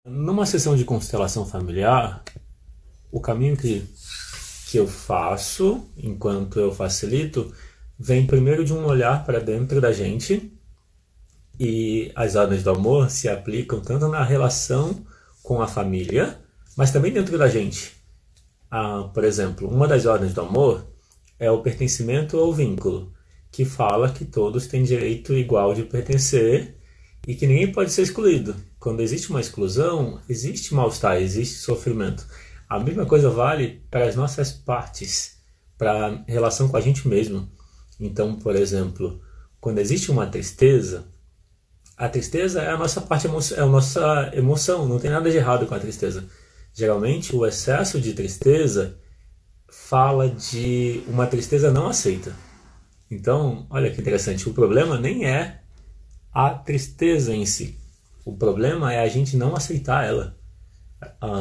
Numa sessão de constelação familiar, o caminho que eu faço, enquanto eu facilito, vem primeiro de um olhar para dentro da gente, e as ordens do amor se aplicam tanto na relação com a família, mas também dentro da gente. Por exemplo, uma das ordens do amor é o pertencimento ou vínculo, que fala que todos têm direito igual de pertencer e que ninguém pode ser excluído. Quando existe uma exclusão, existe mal-estar, existe sofrimento. A mesma coisa vale para as nossas partes, para a relação com a gente mesmo. Então, por exemplo, quando existe uma tristeza, a tristeza é a nossa parte é a nossa emoção, não tem nada de errado com a tristeza. Geralmente, o excesso de tristeza fala de uma tristeza não aceita. Então, olha que interessante, o problema nem é a tristeza em si. O problema é a gente não aceitar ela.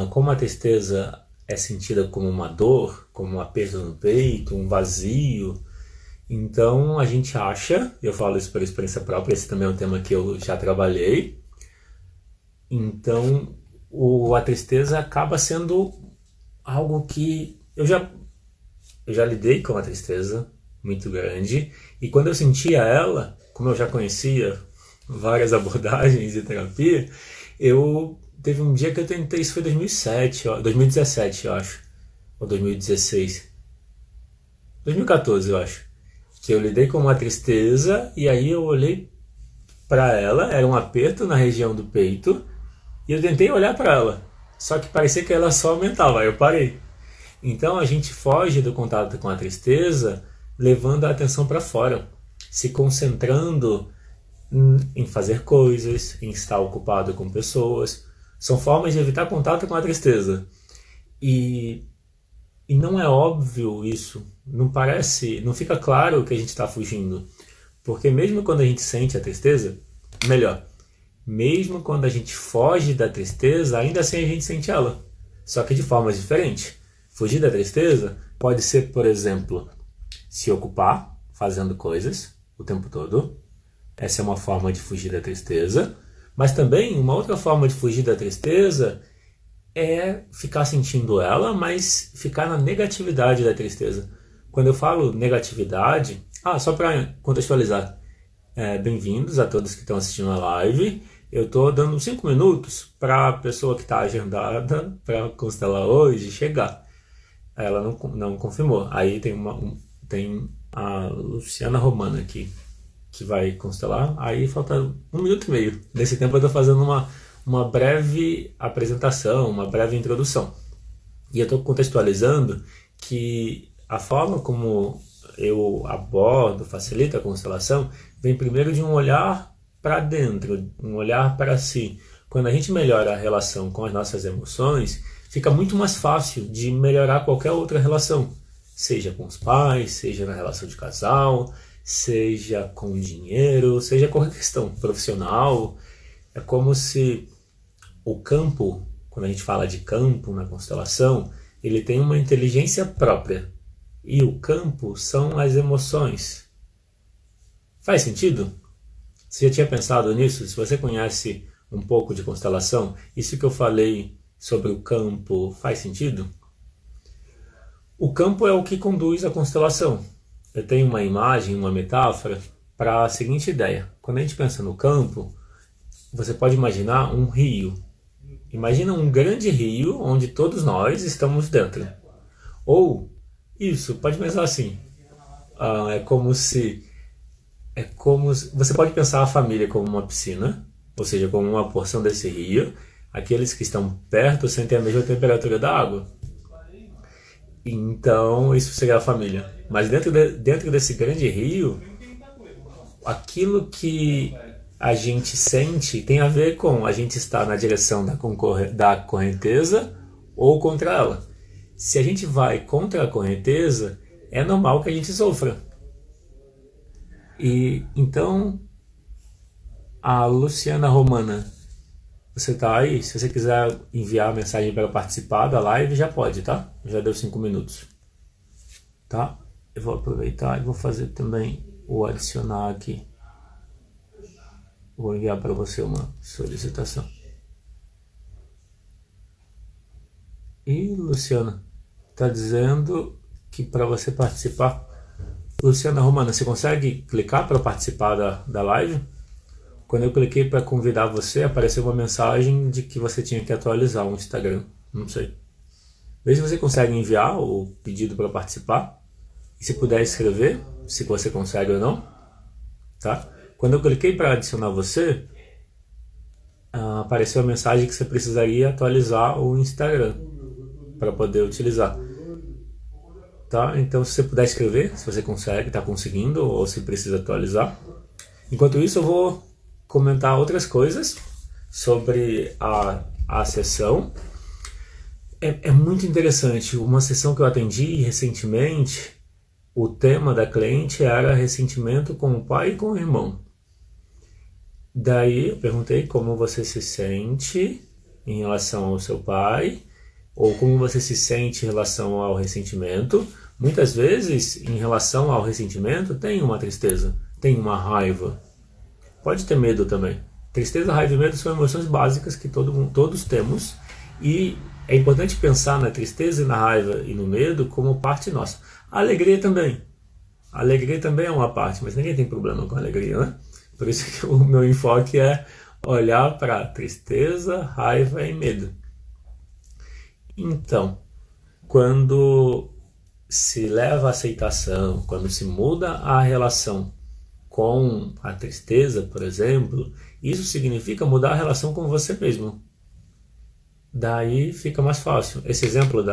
Como a tristeza é sentida como uma dor, como um aperto no peito, um vazio, então a gente acha, eu falo isso por experiência própria, esse também é um tema que eu já trabalhei, então a tristeza acaba sendo algo que eu já lidei com a tristeza muito grande, e quando eu sentia ela, como eu já conhecia várias abordagens de terapia, teve um dia que eu tentei, isso foi 2007, 2017 eu acho, ou 2016, 2014 eu acho, que eu lidei com uma tristeza e aí eu olhei para ela, era um aperto na região do peito, e eu tentei olhar para ela, só que parecia que ela só aumentava, aí eu parei. Então a gente foge do contato com a tristeza, levando a atenção para fora, se concentrando em fazer coisas, em estar ocupado com pessoas. São formas de evitar contato com a tristeza. E não é óbvio isso, não parece, não fica claro que a gente está fugindo. Porque mesmo quando a gente sente a tristeza, melhor, mesmo quando a gente foge da tristeza, ainda assim a gente sente ela, só que de formas diferentes. Fugir da tristeza pode ser, por exemplo, se ocupar fazendo coisas o tempo todo. Essa é uma forma de fugir da tristeza. Mas também uma outra forma de fugir da tristeza é ficar sentindo ela, mas ficar na negatividade da tristeza. Quando eu falo negatividade, só para contextualizar, bem-vindos a todos que estão assistindo a live. Eu estou dando 5 minutos para a pessoa que está agendada para constelar hoje chegar. Ela não confirmou. Aí tem a Luciana Romana aqui, que vai constelar. Aí falta 1 minuto e meio. Nesse tempo eu estou fazendo uma breve apresentação, uma breve introdução. E eu estou contextualizando que a forma como eu abordo, facilito a constelação, vem primeiro de um olhar para dentro, um olhar para si. Quando a gente melhora a relação com as nossas emoções, fica muito mais fácil de melhorar qualquer outra relação, seja com os pais, seja na relação de casal, seja com dinheiro, seja qualquer questão profissional. É como se o campo, quando a gente fala de campo na constelação, ele tem uma inteligência própria. E o campo são as emoções. Faz sentido? Você já tinha pensado nisso? Se você conhece um pouco de constelação, isso que eu falei sobre o campo faz sentido? O campo é o que conduz a constelação. Eu tenho uma imagem, uma metáfora para a seguinte ideia. Quando a gente pensa no campo, você pode imaginar um rio. Imagina um grande rio onde todos nós estamos dentro. Ou, isso, pode pensar assim. É como se você pode pensar a família como uma piscina, ou seja, como uma porção desse rio. Aqueles que estão perto sentem a mesma temperatura da água. Então, isso seria a família. Mas dentro desse grande rio, aquilo que a gente sente tem a ver com a gente estar na direção da correnteza ou contra ela. Se a gente vai contra a correnteza, é normal que a gente sofra. E então, a Luciana Romana, você tá aí? Se você quiser enviar a mensagem para participar da live, já pode, tá? Já deu 5 minutos. Tá? Eu vou aproveitar e vou fazer também o adicionar aqui. Vou enviar para você uma solicitação. E Luciana está dizendo que para você participar. Luciana Romana, você consegue clicar para participar da live? Quando eu cliquei para convidar você, apareceu uma mensagem de que você tinha que atualizar o Instagram. Não sei. Veja se você consegue enviar o pedido para participar. E se puder escrever, se você consegue ou não. Tá? Quando eu cliquei para adicionar você, apareceu a mensagem que você precisaria atualizar o Instagram para poder utilizar. Tá? Então, se você puder escrever, se você consegue, está conseguindo, ou se precisa atualizar. Enquanto isso, eu vou comentar outras coisas sobre a sessão. É muito interessante. Uma sessão que eu atendi recentemente, o tema da cliente era ressentimento com o pai e com o irmão. Daí eu perguntei como você se sente em relação ao seu pai, ou como você se sente em relação ao ressentimento. Muitas vezes, em relação ao ressentimento, tem uma tristeza, tem uma raiva. Pode ter medo também. Tristeza, raiva e medo são emoções básicas que todos temos, e é importante pensar na tristeza, na raiva e no medo como parte nossa. A alegria também. A alegria também é uma parte, mas ninguém tem problema com a alegria, né? Por isso que o meu enfoque é olhar para tristeza, raiva e medo. Então, quando se leva à aceitação, quando se muda a relação com a tristeza, por exemplo, isso significa mudar a relação com você mesmo. Daí fica mais fácil. Esse exemplo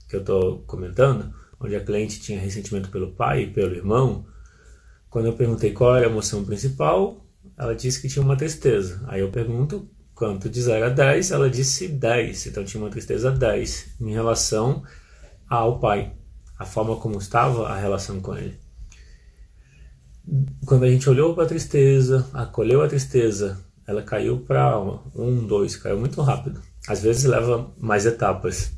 que eu estou comentando, onde a cliente tinha ressentimento pelo pai e pelo irmão, quando eu perguntei qual era a emoção principal, ela disse que tinha uma tristeza. Aí eu pergunto quanto de 0 a 10, ela disse 10. Então tinha uma tristeza 10 em relação ao pai, a forma como estava a relação com ele. Quando a gente olhou para a tristeza, acolheu a tristeza, ela caiu para 1, 2, caiu muito rápido. Às vezes leva mais etapas.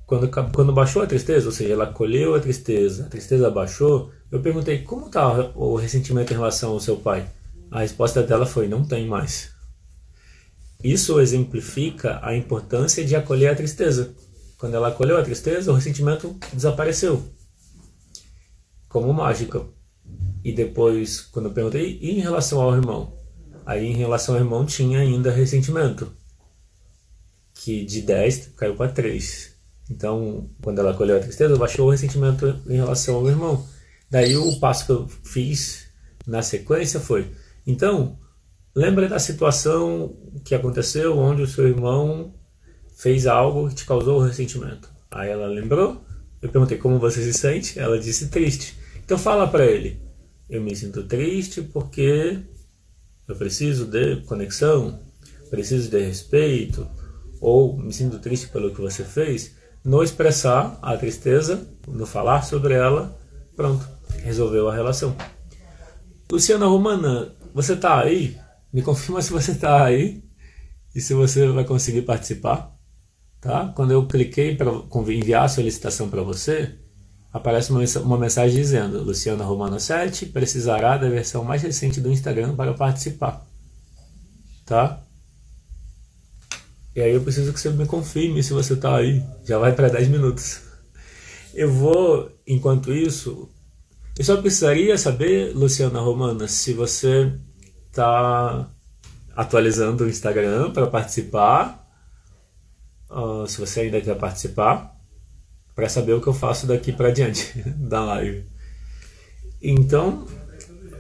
Quando baixou a tristeza, ou seja, ela acolheu a tristeza baixou, eu perguntei como está o ressentimento em relação ao seu pai. A resposta dela foi: não tem mais. Isso exemplifica a importância de acolher a tristeza. Quando ela acolheu a tristeza, o ressentimento desapareceu. Como mágica. E depois, quando eu perguntei, e em relação ao irmão? Aí, em relação ao irmão, tinha ainda ressentimento, que de 10 caiu para 3. Então, quando ela acolheu a tristeza, baixou o ressentimento em relação ao irmão. Daí, o passo que eu fiz na sequência foi: então, lembra da situação que aconteceu onde o seu irmão fez algo que te causou ressentimento. Aí ela lembrou, eu perguntei como você se sente, ela disse triste. Então fala para ele: eu me sinto triste porque eu preciso de conexão, preciso de respeito, ou me sinto triste pelo que você fez. No expressar a tristeza, no falar sobre ela, pronto, resolveu a relação. Luciana Romana, você está aí? Me confirma se você está aí e se você vai conseguir participar. Tá? Quando eu cliquei para enviar a solicitação para você, aparece uma mensagem dizendo: Luciana Romana 7 precisará da versão mais recente do Instagram para participar. Tá? E aí eu preciso que você me confirme se você está aí. Já vai para 10 minutos. Eu vou, enquanto isso, eu só precisaria saber, Luciana Romana, se você está atualizando o Instagram para participar, se você ainda quer participar, para saber o que eu faço daqui para diante da live. Então,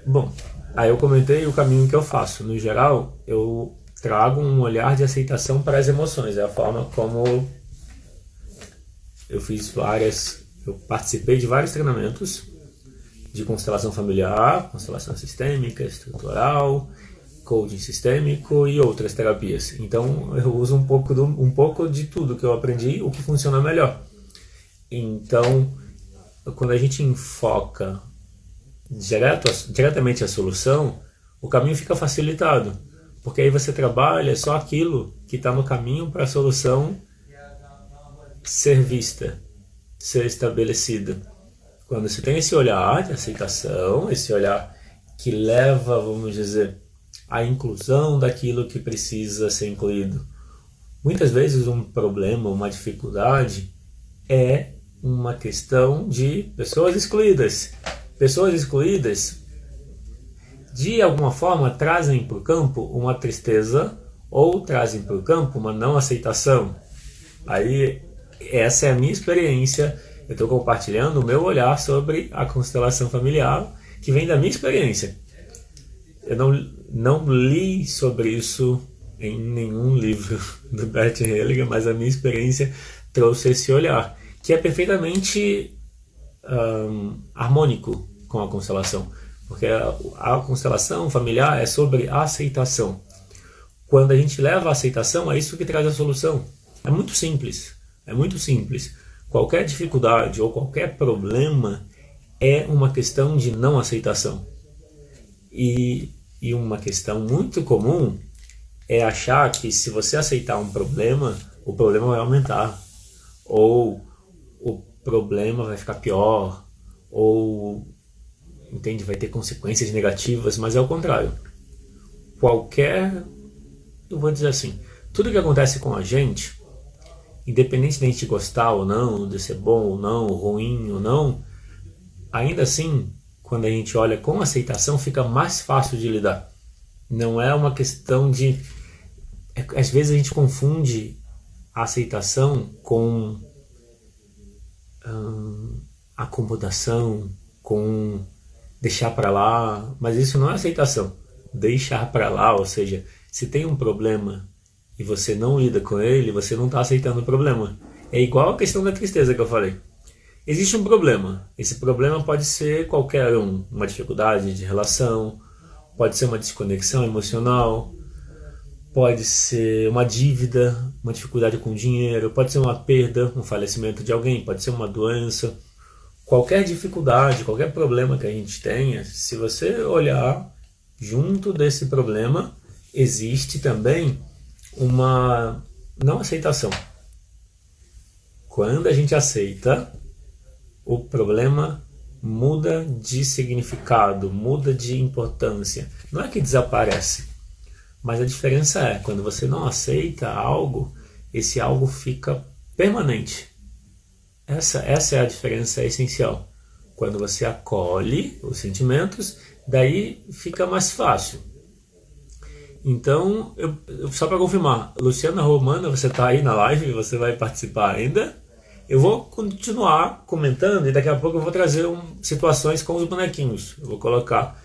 bom, aí eu comentei o caminho que eu faço. No geral, eu trago um olhar de aceitação para as emoções. É a forma como eu participei de vários treinamentos de constelação familiar, constelação sistêmica, estrutural, coaching sistêmico e outras terapias. Então eu uso um pouco de tudo que eu aprendi, o que funciona melhor. Então, quando a gente enfoca diretamente a solução, o caminho fica facilitado, porque aí você trabalha só aquilo que está no caminho para a solução ser vista, ser estabelecida. Quando você tem esse olhar de aceitação, esse olhar que leva, vamos dizer, à inclusão daquilo que precisa ser incluído, Muitas vezes um problema, uma dificuldade é uma questão de pessoas excluídas. Pessoas excluídas, de alguma forma, trazem para o campo uma tristeza ou trazem para o campo uma não aceitação. Aí, essa é a minha experiência. Eu estou compartilhando o meu olhar sobre a constelação familiar, que vem da minha experiência. Eu não li sobre isso em nenhum livro do Bert Hellinger, mas a minha experiência trouxe esse olhar, que é perfeitamente harmônico com a constelação, porque a constelação familiar é sobre aceitação. Quando a gente leva a aceitação, é isso que traz a solução. É muito simples, é muito simples. Qualquer dificuldade ou qualquer problema é uma questão de não aceitação. E uma questão muito comum é achar que se você aceitar um problema, o problema vai aumentar, ou o problema vai ficar pior, ou, entende, vai ter consequências negativas, mas é o contrário. Eu vou dizer assim, tudo que acontece com a gente, independente de a gente gostar ou não, de ser bom ou não, ruim ou não, ainda assim, quando a gente olha com aceitação, fica mais fácil de lidar. Não é uma questão de... Às vezes a gente confunde a aceitação com acomodação, com deixar para lá, mas isso não é aceitação. Deixar para lá, ou seja, se tem um problema e você não lida com ele, você não está aceitando o problema. É igual a questão da tristeza que eu falei. Existe um problema. Esse problema pode ser qualquer um. Uma dificuldade de relação, pode ser uma desconexão emocional, pode ser uma dívida, uma dificuldade com dinheiro, pode ser uma perda, um falecimento de alguém, pode ser uma doença. Qualquer dificuldade, qualquer problema que a gente tenha, se você olhar junto desse problema, existe também uma não aceitação. Quando a gente aceita, o problema muda de significado, muda de importância. Não é que desaparece, mas a diferença é, quando você não aceita algo, esse algo fica permanente. Essa é a diferença essencial. Quando você acolhe os sentimentos, daí fica mais fácil. Então, só para confirmar, Luciana Romana, você está aí na live, você vai participar ainda? Eu vou continuar comentando e daqui a pouco eu vou trazer situações com os bonequinhos. Eu vou colocar...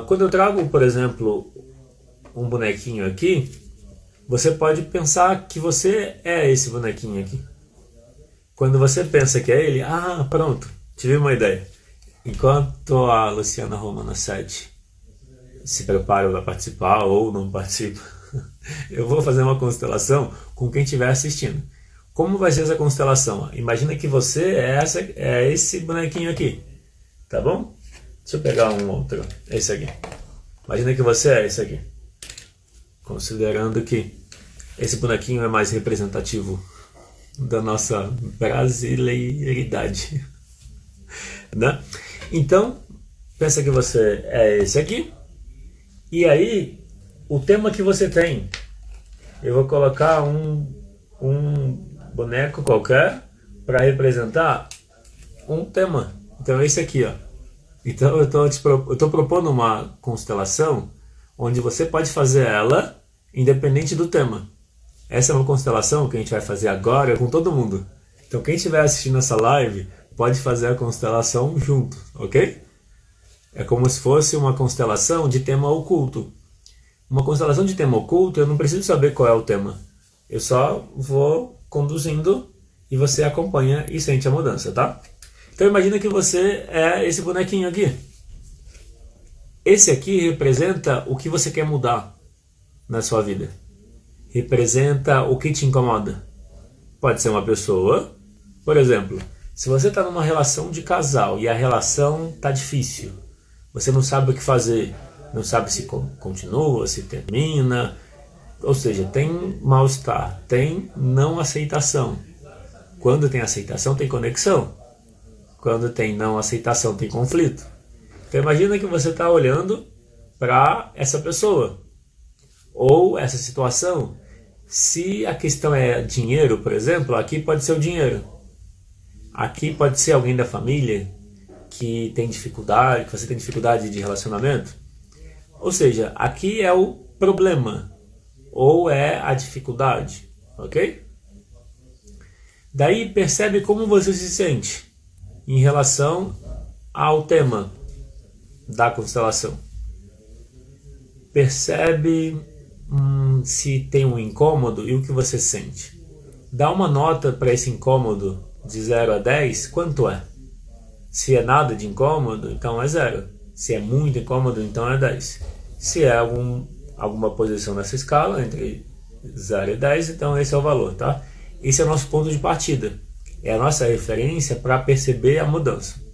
quando eu trago, por exemplo, um bonequinho aqui, você pode pensar que você é esse bonequinho aqui. Quando você pensa que é ele, pronto, tive uma ideia. Enquanto a Luciana Romana 7 se prepara para participar ou não participa, eu vou fazer uma constelação com quem estiver assistindo. Como vai ser essa constelação? Imagina que você é esse bonequinho aqui, tá bom? Deixa eu pegar um outro, esse aqui. Imagina que você é esse aqui. Considerando que esse bonequinho é mais representativo da nossa brasileiridade, né? Então, pensa que você é esse aqui. E aí, o tema que você tem, eu vou colocar um boneco qualquer para representar um tema. Então, esse aqui, ó. Então, eu estou propondo uma constelação onde você pode fazer ela independente do tema. Essa é uma constelação que a gente vai fazer agora com todo mundo. Então, quem estiver assistindo essa live pode fazer a constelação junto, ok? É como se fosse uma constelação de tema oculto. Uma constelação de tema oculto, eu não preciso saber qual é o tema. Eu só vou conduzindo e você acompanha e sente a mudança, tá? Então imagina que você é esse bonequinho aqui. Esse aqui representa o que você quer mudar na sua vida. Representa o que te incomoda. Pode ser uma pessoa, por exemplo, se você está numa relação de casal e a relação está difícil, você não sabe o que fazer, não sabe se continua, se termina, ou seja, tem mal-estar, tem não aceitação. Quando tem aceitação, tem conexão. Quando tem não aceitação, tem conflito. Então imagina que você está olhando para essa pessoa ou essa situação Se a questão é dinheiro, por exemplo, aqui pode ser o dinheiro. Aqui pode ser alguém da família que tem dificuldade, que você tem dificuldade de relacionamento. Ou seja, aqui é o problema ou é a dificuldade, ok? Daí percebe como você se sente em relação ao tema da constelação. Percebe se tem um incômodo e o que você sente. Dá uma nota para esse incômodo de 0 a 10, quanto é? Se é nada de incômodo, então é 0. Se é muito incômodo, então é 10. Se é alguma posição nessa escala, entre 0 e 10, então esse é o valor, tá? Esse é o nosso ponto de partida. É a nossa referência para perceber a mudança.